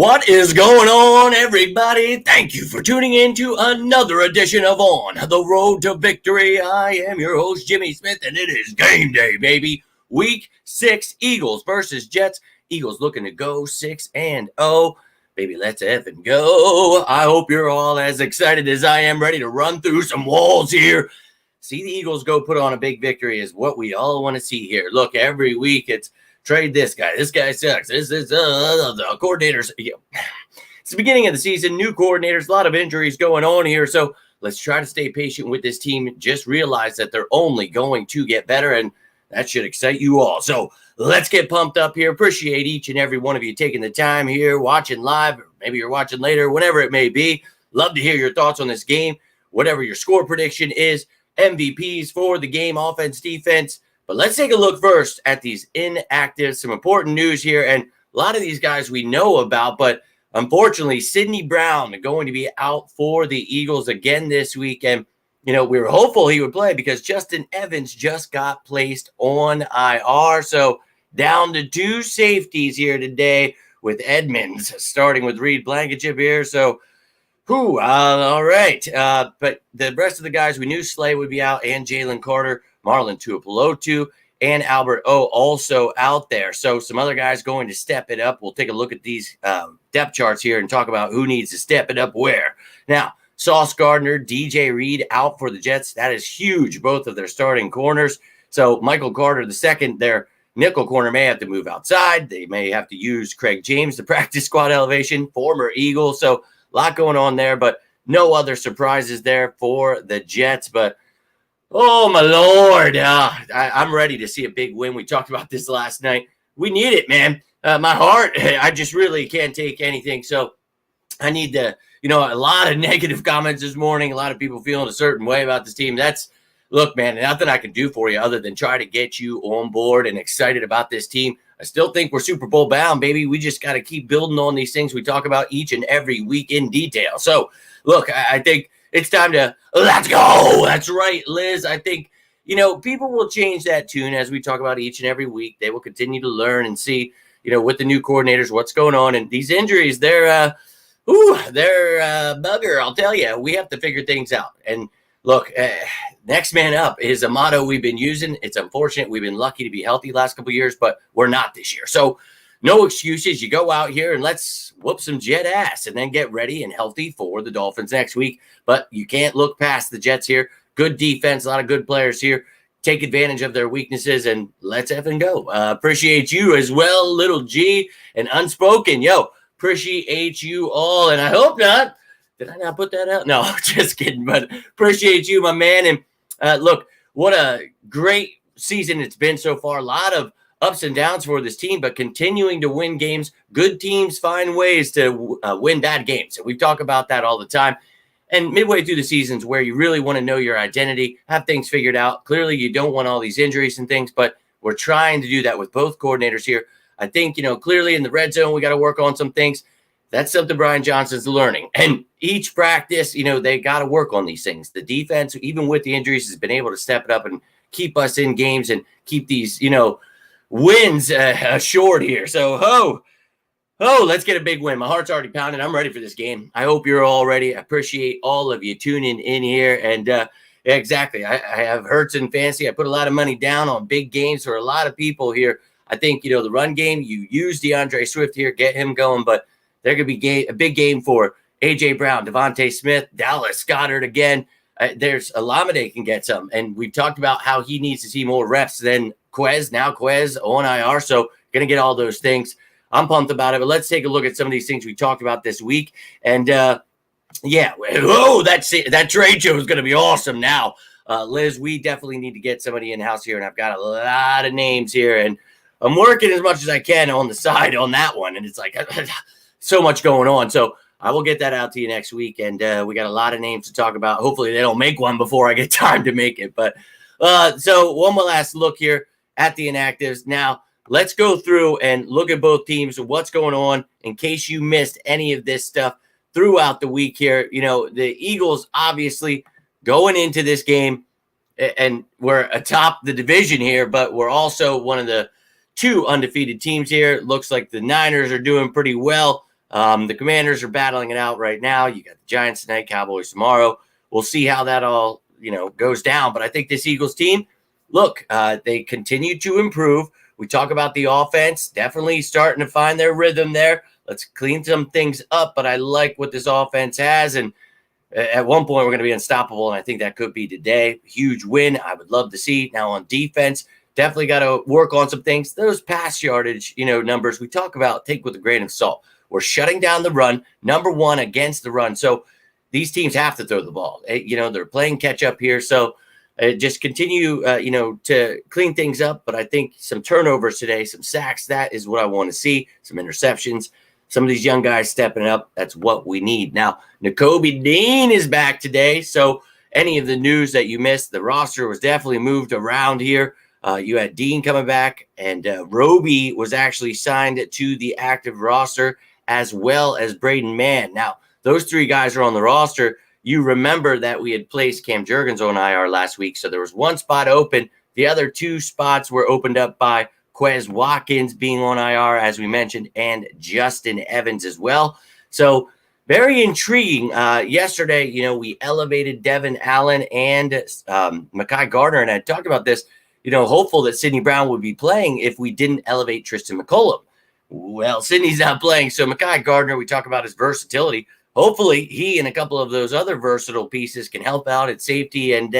What is going on, everybody? Thank you for tuning in to another edition of On the Road to Victory. I am your host, Jimmy Smith, and it is game day, baby. Week 6, Eagles versus Jets. Eagles looking to go 6-0. Baby, let's effing go. I hope you're all as excited as I am, ready to run through some walls here. See the Eagles go put on a big victory is what we all want to see here. Look, every week it's trade this guy. This guy sucks. This is the coordinators. It's the beginning of the season. New coordinators. A lot of injuries going on here. So let's try to stay patient with this team. Just realize that they're only going to get better, and that should excite you all. So let's get pumped up here. Appreciate each and every one of you taking the time here, watching live, or maybe you're watching later, whatever it may be. Love to hear your thoughts on this game, whatever your score prediction is, MVPs for the game, offense, defense. But let's take a look first at these inactives. Some important news here, and a lot of these guys we know about, but unfortunately, Sidney Brown going to be out for the Eagles again this week. And, we were hopeful he would play because Justin Evans just got placed on IR. So down to 2 safeties here today with Edmonds, starting with Reed Blankenship here. So, all right. But the rest of the guys, we knew Slay would be out, and Jalen Carter, Marlon Tuipulotu, and Albert O also out there. So some other guys going to step it up. We'll take a look at these depth charts here and talk about who needs to step it up where. Now, Sauce Gardner, DJ Reed out for the Jets. That is huge, both of their starting corners. So Michael Carter, the second, their nickel corner, may have to move outside. They may have to use Craig James, the practice squad elevation, former Eagle. So a lot going on there, but no other surprises there for the Jets. But oh, my Lord. I'm ready to see a big win. We talked about this last night. We need it, man. My heart, I just really can't take anything. So I need to, a lot of negative comments this morning, a lot of people feeling a certain way about this team. Look, man, nothing I can do for you other than try to get you on board and excited about this team. I still think we're Super Bowl bound, baby. We just got to keep building on these things we talk about each and every week in detail. So, look, I think it's time to let's go. That's right, Liz. I think, people will change that tune as we talk about each and every week. They will continue to learn and see, with the new coordinators, what's going on. And these injuries, they're bugger. I'll tell you, we have to figure things out. And look, next man up is a motto we've been using. It's unfortunate. We've been lucky to be healthy the last couple of years, but we're not this year. So no excuses. You go out here and let's whoop some Jet ass and then get ready and healthy for the Dolphins next week. But you can't look past the Jets here. Good defense, a lot of good players here. Take advantage of their weaknesses and let's effing go. Appreciate you as well, Little G and Unspoken. Yo, appreciate you all. And I hope not. Did I not put that out? No, just kidding. But appreciate you, my man. And look, what a great season it's been so far. A lot of ups and downs for this team, but continuing to win games. Good teams find ways to win bad games. And we talk about that all the time. And midway through the seasons where you really want to know your identity, have things figured out. Clearly, you don't want all these injuries and things, but we're trying to do that with both coordinators here. I think, clearly in the red zone, we got to work on some things. That's something Brian Johnson's learning. And each practice, they got to work on these things. The defense, even with the injuries, has been able to step it up and keep us in games and keep these, wins short here. So, let's get a big win. My heart's already pounding. I'm ready for this game. I hope you're all ready. I appreciate all of you tuning in here. And exactly, I have Hurts in fantasy. I put a lot of money down on big games for a lot of people here. I think, the run game, you use DeAndre Swift here, get him going. But there could be a big game for A.J. Brown, Devontae Smith, Dallas Goedert again. There's Olamide can get some. And we've talked about how he needs to see more reps than Quez. Now Quez on IR. So going to get all those things. I'm pumped about it. But let's take a look at some of these things we talked about this week. And, that trade show is going to be awesome now. Liz, we definitely need to get somebody in-house here. And I've got a lot of names here. And I'm working as much as I can on the side on that one. And it's like so much going on. So I will get that out to you next week. And we got a lot of names to talk about. Hopefully they don't make one before I get time to make it. But so one more last look here at the inactives. Now, let's go through and look at both teams and what's going on in case you missed any of this stuff throughout the week here. The Eagles obviously going into this game, and we're atop the division here, but we're also one of the 2 undefeated teams here. It looks like the Niners are doing pretty well. The Commanders are battling it out right now. You got the Giants tonight, Cowboys tomorrow. We'll see how that all, goes down. But I think this Eagles team, look, they continue to improve. We talk about the offense, definitely starting to find their rhythm there. Let's clean some things up, but I like what this offense has. And at one point, we're going to be unstoppable, and I think that could be today. Huge win. I would love to see. Now on defense, definitely got to work on some things. Those pass yardage, numbers we talk about, take with a grain of salt. We're shutting down the run, number one against the run. So these teams have to throw the ball. They're playing catch up here. So just continue, to clean things up. But I think some turnovers today, some sacks, that is what I want to see. Some interceptions. Some of these young guys stepping up. That's what we need. Now, Nakobe Dean is back today. So any of the news that you missed, the roster was definitely moved around here. You had Dean coming back, and Roby was actually signed to the active roster, as well as Braden Mann. Now, those three guys are on the roster. You remember that we had placed Cam Jurgens on IR last week, so there was one spot open. The other two spots were opened up by Quez Watkins being on IR, as we mentioned, and Justin Evans as well. So very intriguing. Yesterday, we elevated Devin Allen and Mekhi Gardner, and I talked about this, hopeful that Sidney Brown would be playing if we didn't elevate Tristan McCollum. Well, Sidney's not playing, so Mekhi Gardner, we talk about his versatility. Hopefully, he and a couple of those other versatile pieces can help out at safety, and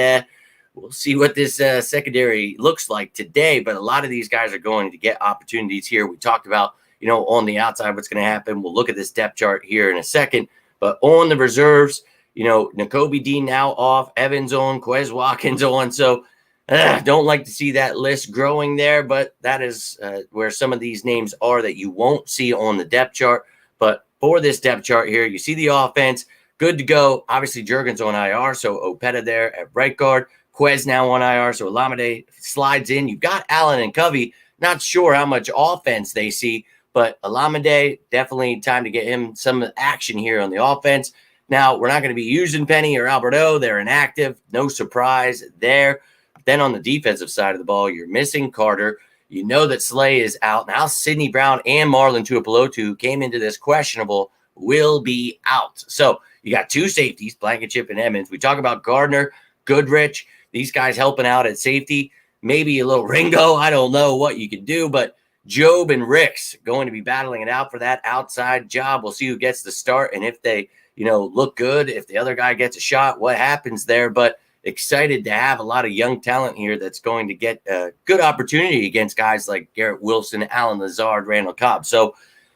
we'll see what this secondary looks like today. But a lot of these guys are going to get opportunities here. We talked about, on the outside what's going to happen. We'll look at this depth chart here in a second. But on the reserves, Nakobe Dean now off, Evans on, Quez Watkins on. So don't like to see that list growing there, but that is where some of these names are that you won't see on the depth chart. But for this depth chart here, you see the offense, good to go. Obviously, Jurgens on IR, so Opeta there at right guard. Quez now on IR, so Olamide slides in. You've got Allen and Covey. Not sure how much offense they see, but Olamide, definitely time to get him some action here on the offense. Now, we're not going to be using Penny or Alberto. They're inactive. No surprise there. Then on the defensive side of the ball, you're missing Carter. You know that Slay is out. Now Sidney Brown and Marlon Tuipulotu, who came into this questionable, will be out. So you got two safeties, Blankenship and Emmons. We talk about Gardner, Goodrich, these guys helping out at safety. Maybe a little Ringo. I don't know what you can do, but Job and Ricks going to be battling it out for that outside job. We'll see who gets the start and if they, look good, if the other guy gets a shot, what happens there. But excited to have a lot of young talent here that's going to get a good opportunity against guys like Garrett Wilson, Alan Lazard, Randall Cobb. So,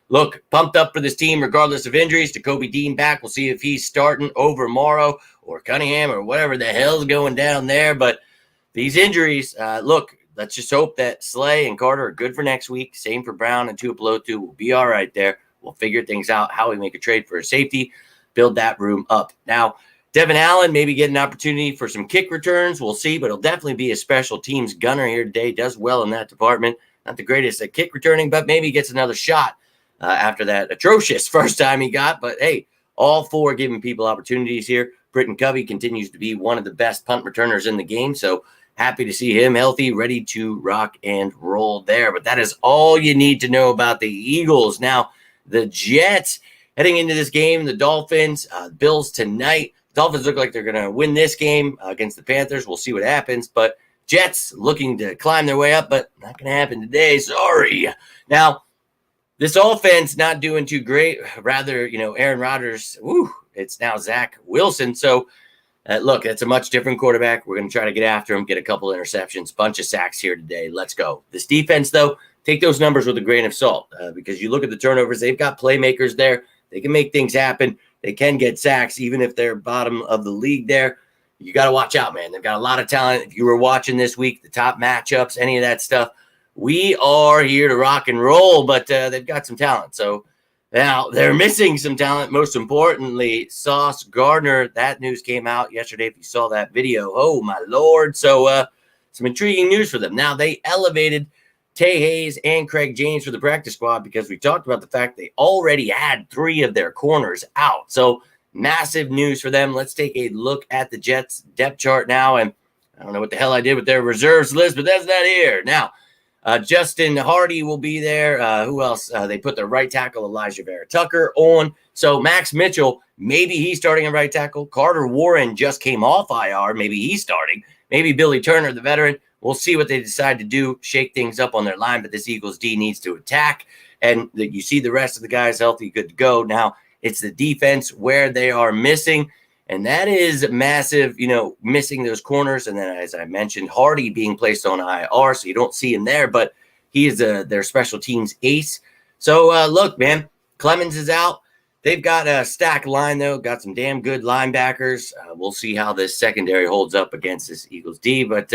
look, pumped up for this team regardless of injuries. Nakobe Dean back. We'll see if he's starting over Morrow or Cunningham or whatever the hell's going down there. But these injuries, look, let's just hope that Slay and Carter are good for next week. Same for Brown and Tuipulotu. We'll be all right there. We'll figure things out, how we make a trade for a safety, build that room up. Now, Devin Allen maybe get an opportunity for some kick returns. We'll see, but he'll definitely be a special teams gunner here today. Does well in that department. Not the greatest at kick returning, but maybe gets another shot after that atrocious first time he got. But, hey, all four giving people opportunities here. Britton Covey continues to be one of the best punt returners in the game, so happy to see him healthy, ready to rock and roll there. But that is all you need to know about the Eagles. Now, the Jets heading into this game, the Dolphins, Bills tonight. Dolphins look like they're going to win this game against the Panthers. We'll see what happens. But Jets looking to climb their way up, but not going to happen today. Sorry. Now, this offense not doing too great. Rather, Aaron Rodgers, it's now Zach Wilson. So, look, it's a much different quarterback. We're going to try to get after him, get a couple interceptions, bunch of sacks here today. Let's go. This defense, though, take those numbers with a grain of salt because you look at the turnovers. They've got playmakers there. They can make things happen. They can get sacks, even if they're bottom of the league there. You got to watch out, man. They've got a lot of talent. If you were watching this week, the top matchups, any of that stuff, we are here to rock and roll, but they've got some talent. So now they're missing some talent. Most importantly, Sauce Gardner. That news came out yesterday. If you saw that video, oh, my Lord. So some intriguing news for them. Now they elevated Tay Hayes and Craig James for the practice squad because we talked about the fact they already had three of their corners out. So massive news for them. Let's take a look at the Jets depth chart now. And I don't know what the hell I did with their reserves list, but that's not here. Now, Justin Hardy will be there. Who else? They put their right tackle, Elijah Vera Tucker, on. So Max Mitchell, maybe he's starting at right tackle. Carter Warren just came off IR. Maybe he's starting. Maybe Billy Turner, the veteran. We'll see what they decide to do, shake things up on their line. But this Eagles D needs to attack. And you see the rest of the guys healthy, good to go. Now it's the defense where they are missing. And that is massive, missing those corners. And then, as I mentioned, Hardy being placed on IR, so you don't see him there, but he is their special teams ace. So, look, man, Clemens is out. They've got a stacked line, though, got some damn good linebackers. We'll see how this secondary holds up against this Eagles D. But,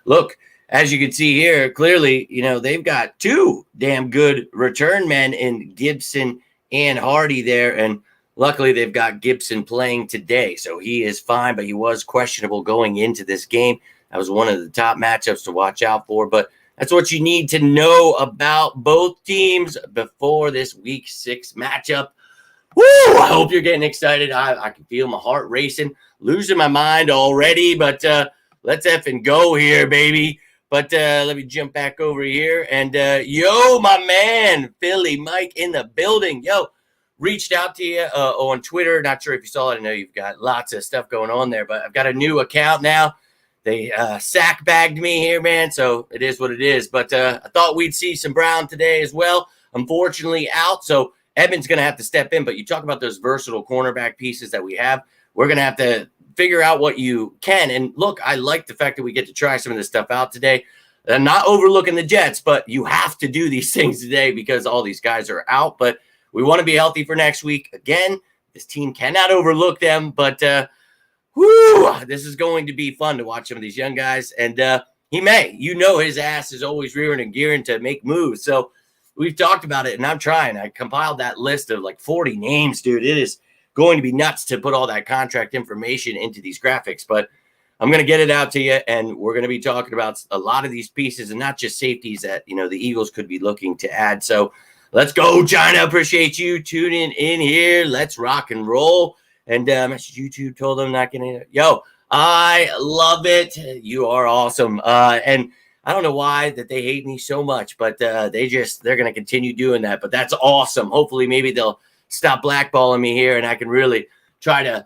look, as you can see here, clearly, they've got two damn good return men in Gibson and Hardy there. And luckily, they've got Gibson playing today, so he is fine, but he was questionable going into this game. That was one of the top matchups to watch out for, but that's what you need to know about both teams before this Week 6 matchup. Woo! I hope you're getting excited. I can feel my heart racing, losing my mind already, but let's effing go here, baby. But let me jump back over here, and yo, my man, Philly Mike in the building. Yo, reached out to you on Twitter. Not sure if you saw it. I know you've got lots of stuff going on there, but I've got a new account now. They sack bagged me here, man, so it is what it is. But I thought we'd see some Brown today as well. Unfortunately, out, so Edmonds going to have to step in. But you talk about those versatile cornerback pieces that we have. We're going to have to figure out what you can. And look, I like the fact that we get to try some of this stuff out today. I'm not overlooking the Jets, but you have to do these things today because all these guys are out. But we want to be healthy for next week. Again, this team cannot overlook them, but this is going to be fun to watch some of these young guys. And he may, his ass is always rearing and gearing to make moves. So we've talked about it, and I'm trying. I compiled that list of like 40 names, dude. It is going to be nuts to put all that contract information into these graphics, but I'm going to get it out to you, and we're going to be talking about a lot of these pieces and not just safeties that, the Eagles could be looking to add. So let's go, China. Appreciate you tuning in here. Let's rock and roll. And YouTube told them not going to. Yo, I love it. You are awesome. And I don't know why that they hate me so much, but they're going to continue doing that. But that's awesome. Hopefully, maybe they'll stop blackballing me here, and I can really try to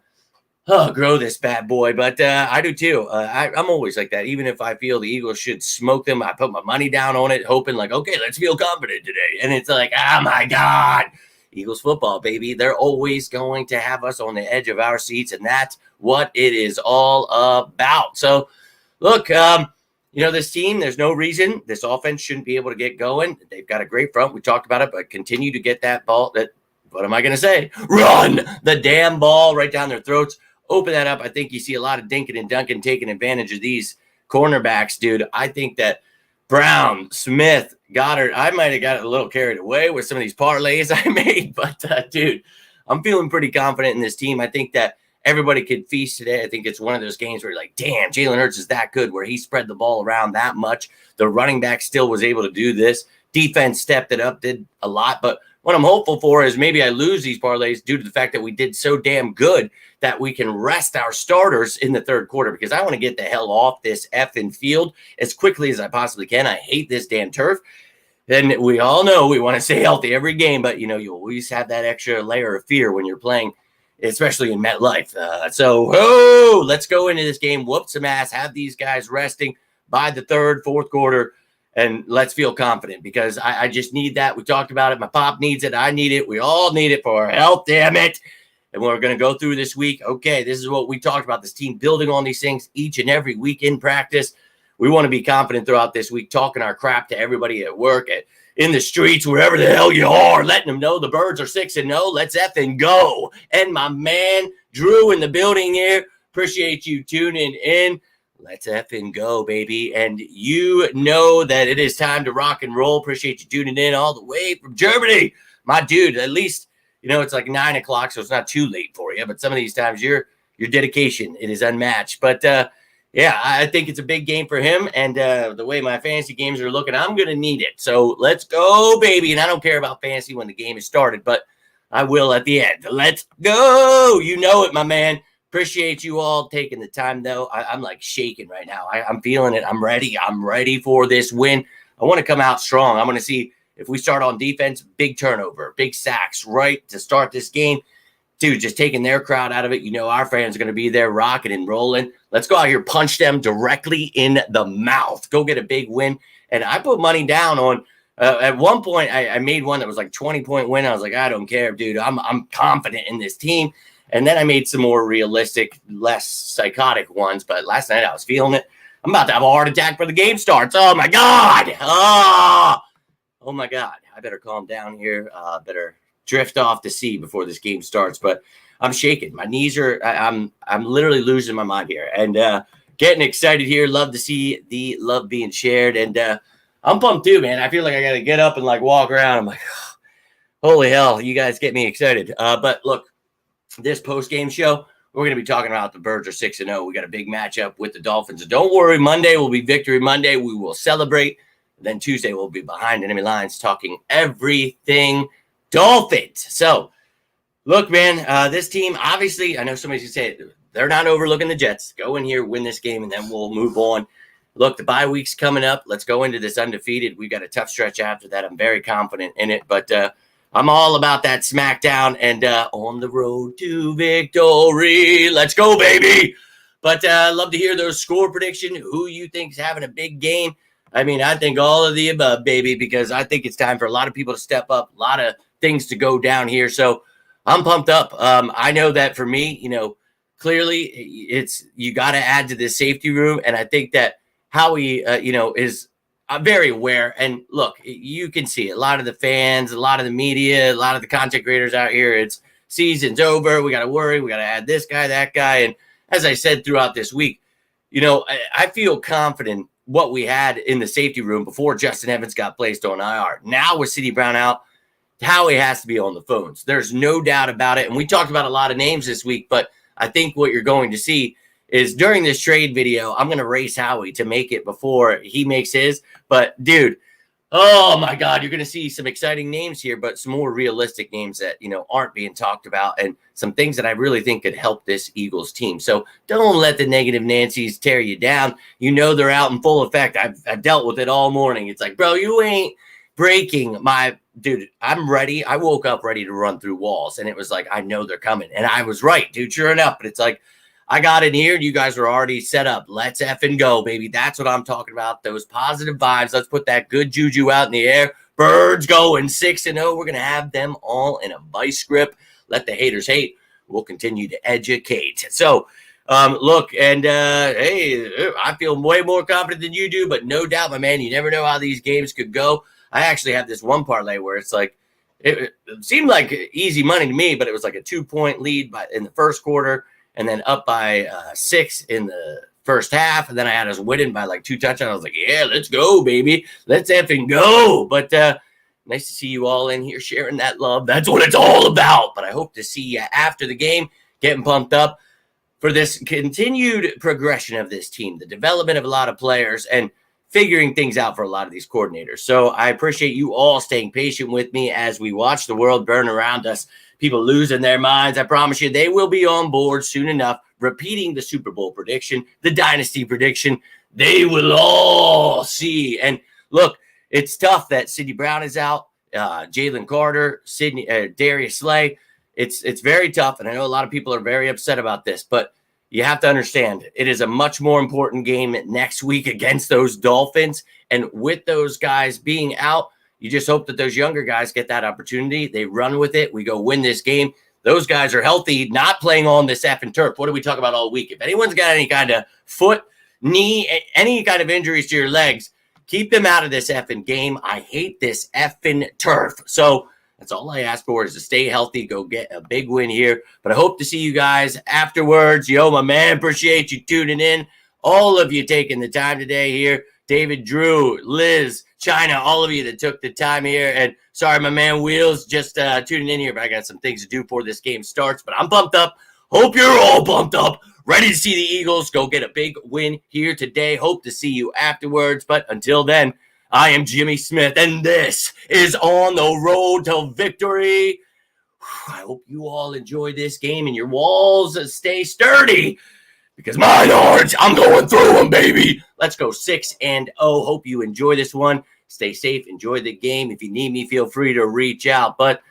grow this bad boy. But I do too. I'm always like that. Even if I feel the Eagles should smoke them, I put my money down on it, hoping like, okay, let's feel confident today. And it's like, oh my God, Eagles football, baby. They're always going to have us on the edge of our seats, and that's what it is all about. So look, this team, there's no reason this offense shouldn't be able to get going. They've got a great front. We talked about it, but continue to get that ball. What am I going to say? Run the damn ball right down their throats. Open that up. I think you see a lot of Dinkin and Duncan taking advantage of these cornerbacks, dude. I think that Brown, Smith, Goddard, I might have got a little carried away with some of these parlays I made, but dude, I'm feeling pretty confident in this team. I think that everybody could feast today. I think it's one of those games where you're like, damn, Jalen Hurts is that good, where he spread the ball around that much. The running back still was able to do this. Defense stepped it up, did a lot, but what I'm hopeful for is maybe I lose these parlays due to the fact that we did so damn good that we can rest our starters in the third quarter, because I want to get the hell off this effing field as quickly as I possibly can. I hate this damn turf. And we all know we want to stay healthy every game, but, you always have that extra layer of fear when you're playing, especially in MetLife. Let's go into this game, whoop some ass, have these guys resting by the third, fourth quarter, and let's feel confident, because I just need that. We talked about it. My pop needs it. I need it. We all need it for our health, damn it. And we're going to go through this week. Okay, this is what we talked about, this team building on these things each and every week in practice. We want to be confident throughout this week, talking our crap to everybody at work, in the streets, wherever the hell you are, letting them know the Birds are 6-0. Let's effing go. And my man, Drew, in the building here. Appreciate you tuning in. Let's effing go, baby. And you know that it is time to rock and roll. Appreciate you tuning in all the way from Germany. My dude, at least, it's like 9 o'clock, so it's not too late for you. But some of these times, your dedication, it is unmatched. But, I think it's a big game for him. And the way my fantasy games are looking, I'm going to need it. So let's go, baby. And I don't care about fantasy when the game is started, but I will at the end. Let's go. You know it, my man. Appreciate you all taking the time, though. I'm like shaking right now. I'm feeling it. I'm ready. I'm ready for this win. I want to come out strong. I want to see if we start on defense, big turnover, big sacks, right, to start this game. Dude, just taking their crowd out of it. You know our fans are going to be there rocking and rolling. Let's go out here, punch them directly in the mouth. Go get a big win. And I put money down on at one point, I made one that was like 20-point win. I was like, I don't care, dude. I'm confident in this team. And then I made some more realistic, less psychotic ones. But last night I was feeling it. I'm about to have a heart attack before the game starts. Oh, my God. Oh my God. I better calm down here. Better drift off to sea before this game starts. But I'm shaking. My knees are, I'm literally losing my mind here. And getting excited here. Love to see the love being shared. And I'm pumped too, man. I feel like I got to get up and like walk around. I'm like, oh, holy hell. You guys get me excited. But look, this post-game show, we're going to be talking about the Birds are 6-0. We got a big matchup with the Dolphins. So don't worry. Monday will be Victory Monday. We will celebrate. Then Tuesday we'll be behind enemy lines talking everything Dolphins. So, look, man, this team, obviously, I know somebody's going to say they're not overlooking the Jets. Go in here, win this game, and then we'll move on. Look, the bye week's coming up. Let's go into this undefeated. We got a tough stretch after that. I'm very confident in it, but I'm all about that smackdown and on the road to victory. Let's go, baby. But I'd love to hear those score prediction. Who you think's having a big game? I mean, I think all of the above, baby, because I think it's time for a lot of people to step up, a lot of things to go down here. So I'm pumped up. I know that for me, clearly it's you got to add to this safety room. And I think that Howie, is very aware. And look, you can see a lot of the fans, a lot of the media, a lot of the content creators out here. It's season's over. We got to worry. We got to add this guy, that guy. And as I said throughout this week, I feel confident what we had in the safety room before Justin Evans got placed on IR. Now with City Brown out, Howie has to be on the phones. There's no doubt about it. And we talked about a lot of names this week, but I think what you're going to see is during this trade video, I'm going to race Howie to make it before he makes his. But, dude, oh, my God, you're going to see some exciting names here, but some more realistic names that, aren't being talked about and some things that I really think could help this Eagles team. So don't let the negative Nancys tear you down. They're out in full effect. I've dealt with it all morning. It's like, bro, you ain't breaking my – dude, I'm ready. I woke up ready to run through walls, and it was like, I know they're coming. And I was right, dude, sure enough. But it's like, I got in here, and you guys are already set up. Let's effing go, baby. That's what I'm talking about, those positive vibes. Let's put that good juju out in the air. Birds going 6-0. We're going to have them all in a vice grip. Let the haters hate. We'll continue to educate. So, look, and hey, I feel way more confident than you do, but no doubt, my man, you never know how these games could go. I actually have this one parlay where it's like, it seemed like easy money to me, but it was like a 2-point lead in the first quarter, and then up by 6 in the first half. And then I had us winning by like 2 touchdowns. I was like, yeah, let's go, baby. Let's effing go. But nice to see you all in here sharing that love. That's what it's all about. But I hope to see you after the game, getting pumped up for this continued progression of this team, the development of a lot of players, and figuring things out for a lot of these coordinators. So I appreciate you all staying patient with me as we watch the world burn around us. People losing their minds. I promise you they will be on board soon enough, repeating the Super Bowl prediction, the dynasty prediction. They will all see. And look, it's tough that Sidney Brown is out, Jalen Carter, Darius Slay. It's very tough, and I know a lot of people are very upset about this, but you have to understand it is a much more important game next week against those Dolphins. And with those guys being out, you just hope that those younger guys get that opportunity. They run with it. We go win this game. Those guys are healthy, not playing on this effing turf. What do we talk about all week? If anyone's got any kind of foot, knee, any kind of injuries to your legs, keep them out of this effing game. I hate this effing turf. So that's all I ask for is to stay healthy, go get a big win here. But I hope to see you guys afterwards. Yo, my man, appreciate you tuning in. All of you taking the time today here. David, Drew, Liz, China, all of you that took the time here. And sorry, my man, Wheels, just tuning in here, but I got some things to do before this game starts. But I'm pumped up. Hope you're all pumped up. Ready to see the Eagles go get a big win here today. Hope to see you afterwards. But until then, I am Jimmy Smith, and this is On the Road to Victory. I hope you all enjoy this game and your walls stay sturdy, because mine aren't. I'm going through them, baby. Let's go 6-0. Hope you enjoy this one. Stay safe. Enjoy the game. If you need me, feel free to reach out. But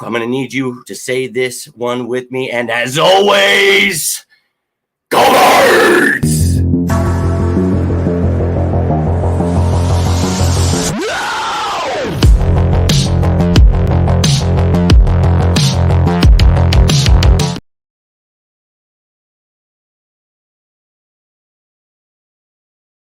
I'm going to need you to say this one with me. And as always, go Birds!